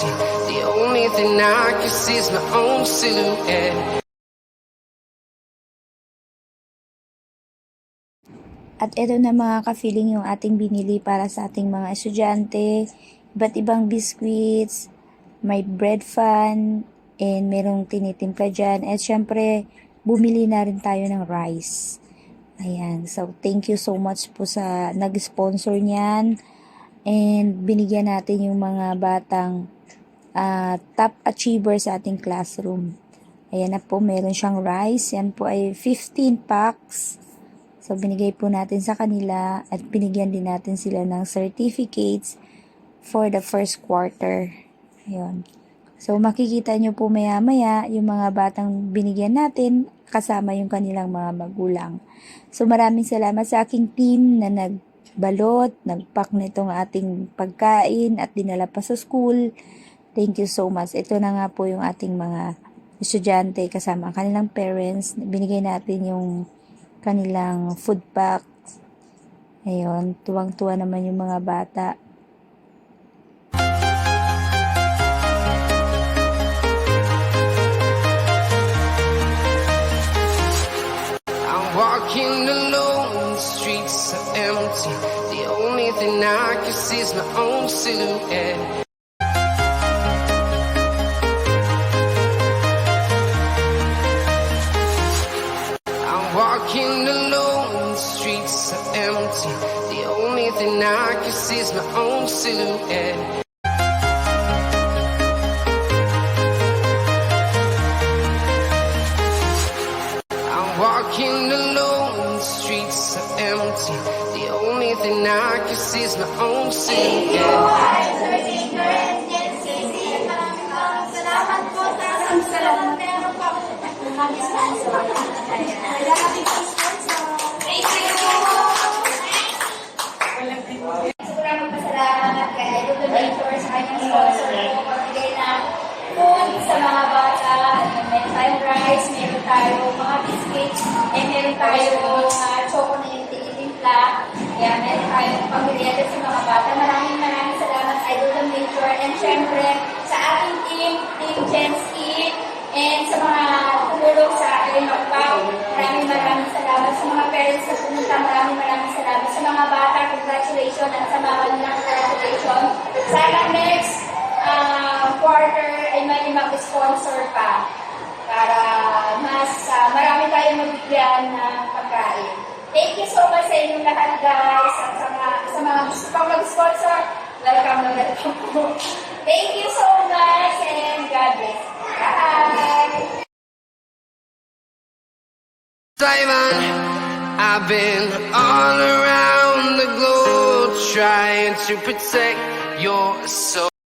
empty. The only thing I can see is my own silhouette. At ito na mga ka-feeling yung ating binili para sa ating mga estudyante. Iba't ibang biscuits, may bread fan, and merong tinitimpla dyan. At syempre, bumili na rin tayo ng rice. Ayan, so thank you so much po sa nag-sponsor niyan. And binigyan natin yung mga batang top achiever sa ating classroom. Ayan na po, meron siyang rice. Yan po ay 15 packs. So, binigay po natin sa kanila at binigyan din natin sila ng certificates for the first quarter. Ayun. So, makikita nyo po maya-maya yung mga batang binigyan natin kasama yung kanilang mga magulang. So, maraming salamat sa aking team na nagbalot, nagpack nitong ating pagkain at dinala pa sa school. Thank you so much. Ito na nga po yung ating mga estudyante kasama ang kanilang parents. Binigay natin yung kanilang food packs. Ayun, tuwang-tuwa naman yung mga bata. I'm walking alone, the streets are empty. The only thing I can see is my own silhouette. Walking alone, the streets are empty. The only thing I can see is my own silhouette. I'm walking alone, the streets are empty. The only thing I can see is my own silhouette. Salamat po sa salamat meron po ako sobrang pasalamat kay Idol Donator sa kanyang sponsor po pagbigay na food sa mga bata. Meron tayong rice, meron tayong mga biscuits, and meron tayong choco na yung tinitimpla. Kaya meron tayong pamilya sa mga bata. Maraming salamat Idol Donator, and syempre sa ating team Jenski, and sa mga tumulong sa aking magpaw. Maraming salamat sa mga parents na pumunta. Maraming salamat sa mga bata. Congratulations, at sa mga kanilang congratulations. Sana next quarter ay may mag-sponsor pa para mas marami tayong mabigyan ng pagkain. Thank you so much sa inyong lahat, guys. At sa mga gusto pang mag-sponsor, welcome na welcome po. Thank you so much and God bless. Bye! Simon, I've been all around the globe trying to protect your soul.